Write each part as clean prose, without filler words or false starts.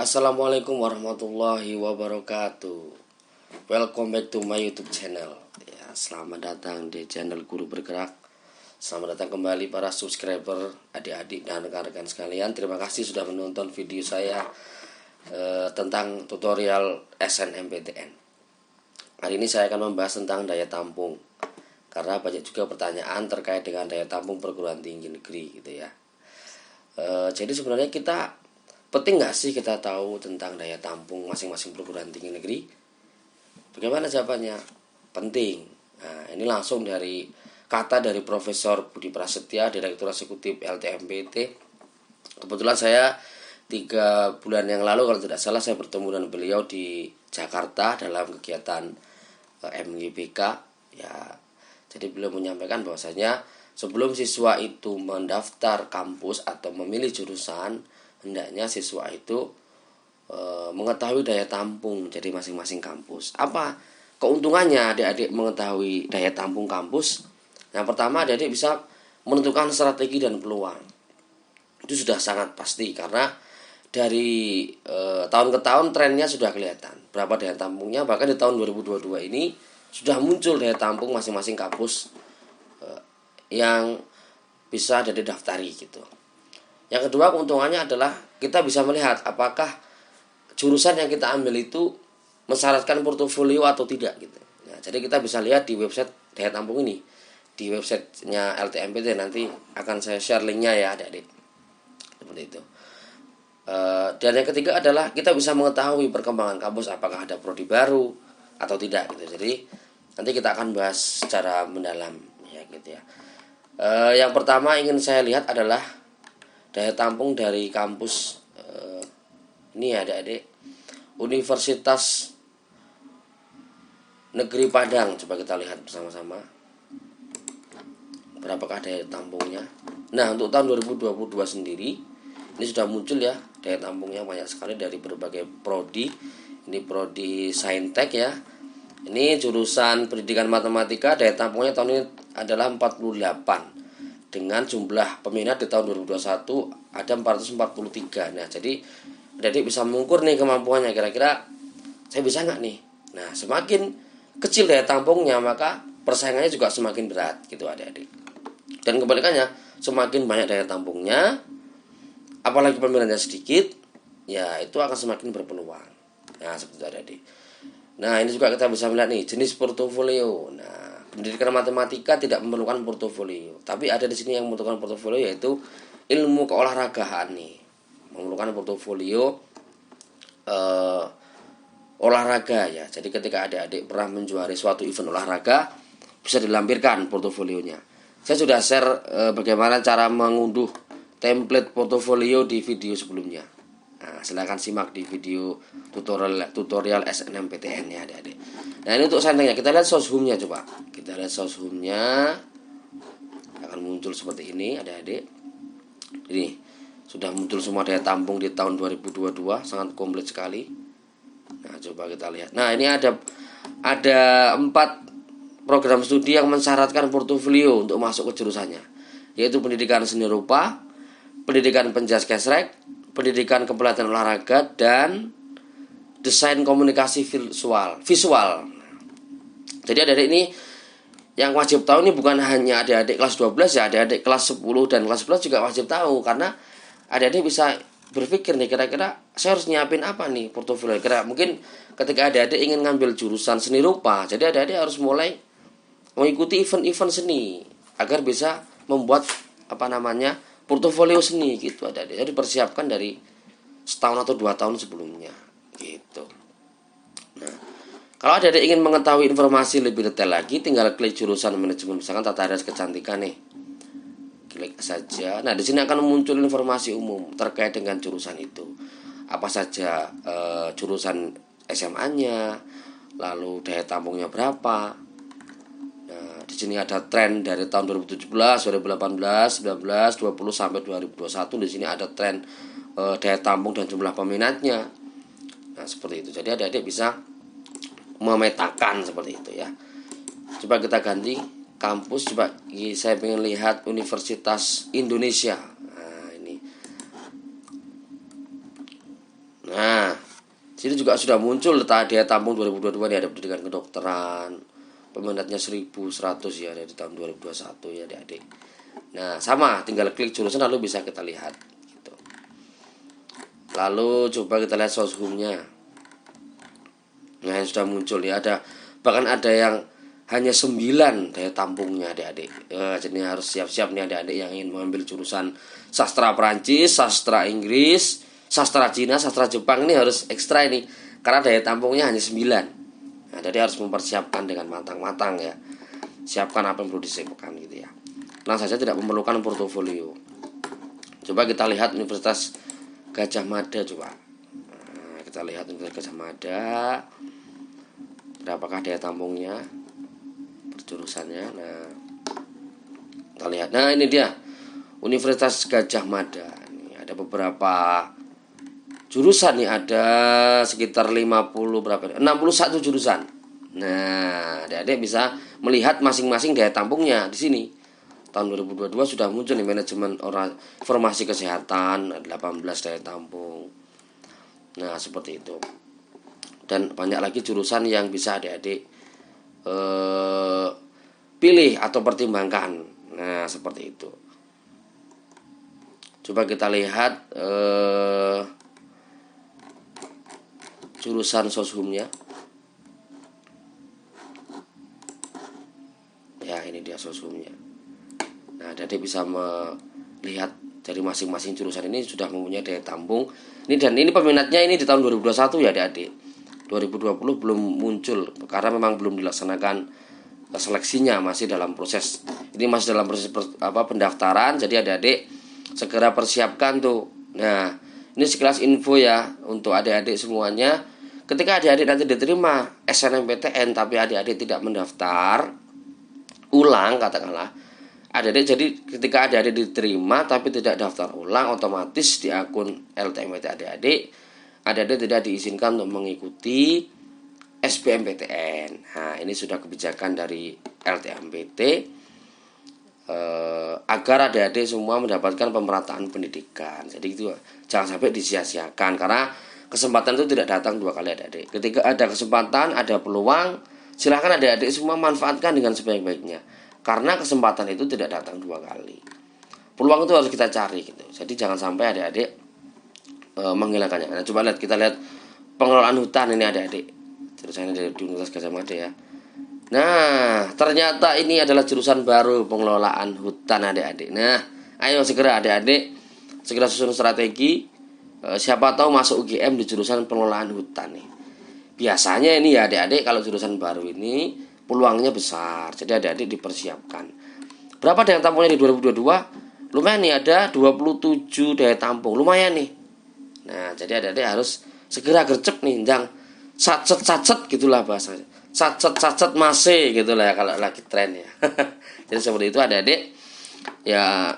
Assalamualaikum warahmatullahi wabarakatuh. Welcome back to my YouTube channel. Ya, selamat datang di channel Guru Bergerak. Selamat datang kembali para subscriber, adik-adik dan rekan-rekan sekalian. Terima kasih sudah menonton video saya tentang tutorial SNMPTN. Hari ini saya akan membahas tentang daya tampung, karena banyak juga pertanyaan terkait dengan daya tampung perguruan tinggi negeri gitu ya. Jadi sebenarnya penting nggak sih kita tahu tentang daya tampung masing-masing perguruan tinggi negeri? Bagaimana jawabannya? Penting. Nah, ini langsung dari kata dari Profesor Budi Prasetya, Direktur Eksekutif LTMPT. Kebetulan saya 3 bulan yang lalu kalau tidak salah saya bertemu dengan beliau di Jakarta dalam kegiatan MGBK. Ya, jadi beliau menyampaikan bahwasanya sebelum siswa itu mendaftar kampus atau memilih jurusan, hendaknya siswa itu mengetahui daya tampung dari masing-masing kampus. Apa keuntungannya adik-adik mengetahui daya tampung kampus? Yang pertama, adik-adik bisa menentukan strategi dan peluang. Itu sudah sangat pasti karena dari tahun ke tahun trennya sudah kelihatan berapa daya tampungnya. Bahkan di tahun 2022 ini sudah muncul daya tampung masing-masing kampus yang bisa didaftari gitu. Yang kedua, keuntungannya adalah kita bisa melihat apakah jurusan yang kita ambil itu mensyaratkan portofolio atau tidak gitu. Nah, jadi kita bisa lihat di website daya tampung ini, di websitenya LTMPT. Nanti akan saya share linknya ya adik-adik. Seperti itu. Dan yang ketiga adalah kita bisa mengetahui perkembangan kampus, apakah ada prodi baru atau tidak gitu. Jadi nanti kita akan bahas secara mendalam ya gitu ya. Yang pertama ingin saya lihat adalah daya tampung dari kampus ini ya adik-adik, Universitas Negeri Padang. Coba kita lihat bersama-sama berapakah daya tampungnya. Nah, untuk tahun 2022 sendiri ini sudah muncul ya daya tampungnya banyak sekali dari berbagai prodi. Ini prodi Saintek ya. Ini jurusan pendidikan matematika, daya tampungnya tahun ini adalah 48. Dengan jumlah peminat di tahun 2021 ada 443. Nah, jadi adik-adik bisa mengukur nih kemampuannya, kira-kira saya bisa nggak nih. Nah, semakin kecil daya tampungnya maka persaingannya juga semakin berat gitu adik-adik. Dan kebalikannya, semakin banyak daya tampungnya, apalagi peminatnya sedikit, ya itu akan semakin berpeluang. Nah, seperti itu adik-adik. Nah, ini juga kita bisa melihat nih jenis portofolio. Nah, pendidikan matematika tidak memerlukan portofolio, tapi ada di sini yang membutuhkan portofolio, yaitu ilmu keolahragaan nih, memerlukan portofolio olahraga ya. Jadi ketika adik-adik pernah menjuari suatu event olahraga, bisa dilampirkan portofolionya. Saya sudah share bagaimana cara mengunduh template portofolio di video sebelumnya. Nah, silahkan simak di video tutorial SNMPTN ya adik-adik. Nah, ini untuk sainteknya. Kita lihat source home-nya coba. Kita lihat source home-nya akan muncul seperti ini adik-adik. Ini sudah muncul semua daya tampung di tahun 2022, sangat komplit sekali. Nah, coba kita lihat. Nah, ini ada 4 program studi yang mensyaratkan portofolio untuk masuk ke jurusannya, yaitu pendidikan seni rupa, pendidikan pencaksresrek, pendidikan kepelatihan olahraga, dan desain komunikasi visual. Jadi adik-adik ini yang wajib tahu ini bukan hanya adik-adik kelas 12 ya, adik-adik kelas 10 dan kelas 11 juga wajib tahu, karena adik-adik bisa berpikir nih, kira-kira saya harus nyiapin apa nih portofolio. Kira mungkin ketika adik-adik ingin ngambil jurusan seni rupa, jadi adik-adik harus mulai mengikuti event-event seni agar bisa membuat portofolio seni gitu adik-adik. Jadi persiapkan dari setahun atau 2 tahun sebelumnya gitu. Nah, kalau adik-adik ingin mengetahui informasi lebih detail lagi, tinggal klik jurusan manajemen, misalkan tata rias kecantikan nih. Klik saja. Nah, di sini akan muncul informasi umum terkait dengan jurusan itu. Apa saja jurusan SMA-nya, lalu daya tampungnya berapa. Nah, di sini ada tren dari tahun 2017, 2018, 19, 20 sampai 2021. Di sini ada tren daya tampung dan jumlah peminatnya. Nah, seperti itu. Jadi adik-adik bisa memetakan seperti itu ya. Coba kita ganti kampus. Coba saya ingin lihat Universitas Indonesia. Nah, ini. Nah, Sini juga sudah muncul daya tampung 2022 nih, ada pendidikan kedokteran, peminatnya 1.100 ya dari tahun 2021 ya adik-adik. Nah sama, tinggal klik jurusan lalu bisa kita lihat gitu. Lalu coba kita lihat soshumnya. Nah yang sudah muncul ya, ada bahkan ada yang hanya 9 daya tampungnya adik-adik. Jadi harus siap-siap nih adik-adik yang ingin mengambil jurusan sastra Perancis, sastra Inggris, sastra Cina, sastra Jepang, ini harus ekstra ini karena daya tampungnya hanya 9. Nah, jadi harus mempersiapkan dengan matang-matang ya. Siapkan apa yang perlu disiapkan gitu ya. Tenang saja, tidak memerlukan portofolio. Coba kita lihat Universitas Gadjah Mada coba. Nah, kita lihat Universitas Gadjah Mada. Berapakah daya tampungnya? Jurusannya. Nah, kita lihat. Nah, ini dia Universitas Gadjah Mada. Ini ada beberapa jurusan nih, ada sekitar 50 berapa? 61 jurusan. Nah, adik-adik bisa melihat masing-masing daya tampungnya di sini. Tahun 2022 sudah muncul nih manajemen informasi kesehatan 18 daya tampung. Nah, seperti itu. Dan banyak lagi jurusan yang bisa adik-adik pilih atau pertimbangkan. Nah seperti itu. Coba kita lihat jurusan soshumnya. Ya ini dia soshumnya. Nah adik bisa melihat dari masing-masing jurusan ini sudah mempunyai daya tampung. Ini dan ini peminatnya ini di tahun 2021 ya adik-adik. 2020 belum muncul karena memang belum dilaksanakan seleksinya, masih dalam proses. Ini masih dalam proses pendaftaran. Jadi adik-adik segera persiapkan tuh. Nah, ini sekilas info ya untuk adik-adik semuanya. Ketika adik-adik nanti diterima SNMPTN tapi adik-adik tidak mendaftar ulang katakanlah. Adik-adik jadi ketika adik-adik diterima tapi tidak daftar ulang, otomatis di akun LTMPT adik-adik tidak diizinkan untuk mengikuti SBMPTN. Nah, ini sudah kebijakan dari LTMPT agar adik-adik semua mendapatkan pemerataan pendidikan. Jadi itu jangan sampai disia-siakan karena kesempatan itu tidak datang 2 kali adik-adik. Ketika ada kesempatan, ada peluang, silahkan adik-adik semua manfaatkan dengan sebaik-baiknya. Karena kesempatan itu tidak datang 2 kali. Peluang itu harus kita cari gitu. Jadi jangan sampai adik-adik menghilangkannya. Nah, coba kita lihat pengelolaan hutan ini adik-adik. Jurusannya di Universitas Gadjah Mada ya. Nah, ternyata ini adalah jurusan baru pengelolaan hutan adik-adik. Nah, ayo segera adik-adik segera susun strategi. Siapa tahu masuk UGM di jurusan pengelolaan hutan nih. Biasanya ini ya adik-adik kalau jurusan baru ini peluangnya besar. Jadi adik-adik dipersiapkan. Berapa daya tampungnya di 2022? Lumayan nih, ada 27 daya tampung. Lumayan nih. Nah, jadi adik-adik harus segera gercep nih, jang sacet gitulah bahasanya. Sacet masih gitulah ya kalau lagi tren ya. Jadi seperti itu adik-adik. Ya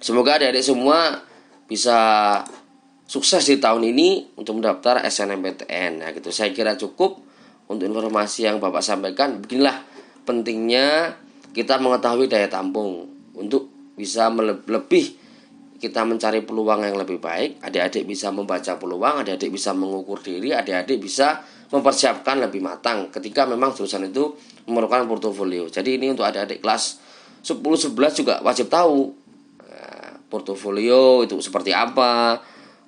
semoga adik-adik semua bisa sukses di tahun ini untuk mendaftar SNMPTN. Nah, gitu. Saya kira cukup untuk informasi yang Bapak sampaikan. Beginilah pentingnya kita mengetahui daya tampung untuk bisa lebih kita mencari peluang yang lebih baik. Adik-adik bisa membaca peluang, adik-adik bisa mengukur diri, adik-adik bisa mempersiapkan lebih matang ketika memang jurusan itu memerlukan portofolio. Jadi ini untuk adik-adik kelas 10-11 juga wajib tahu portofolio itu seperti apa,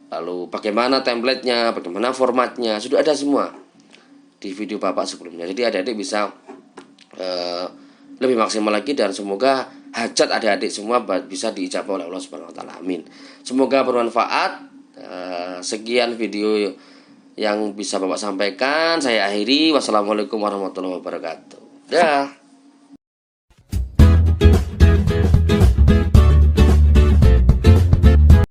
lalu bagaimana templatenya, bagaimana formatnya, sudah ada semua di video Bapak sebelumnya. Jadi adik-adik bisa lebih maksimal lagi dan semoga hajat adik-adik semua bisa diijabah oleh Allah Subhanahu wa taala. Amin. Semoga bermanfaat. Sekian video yang bisa Bapak sampaikan. Saya akhiri. Wassalamualaikum warahmatullahi wabarakatuh. Dah.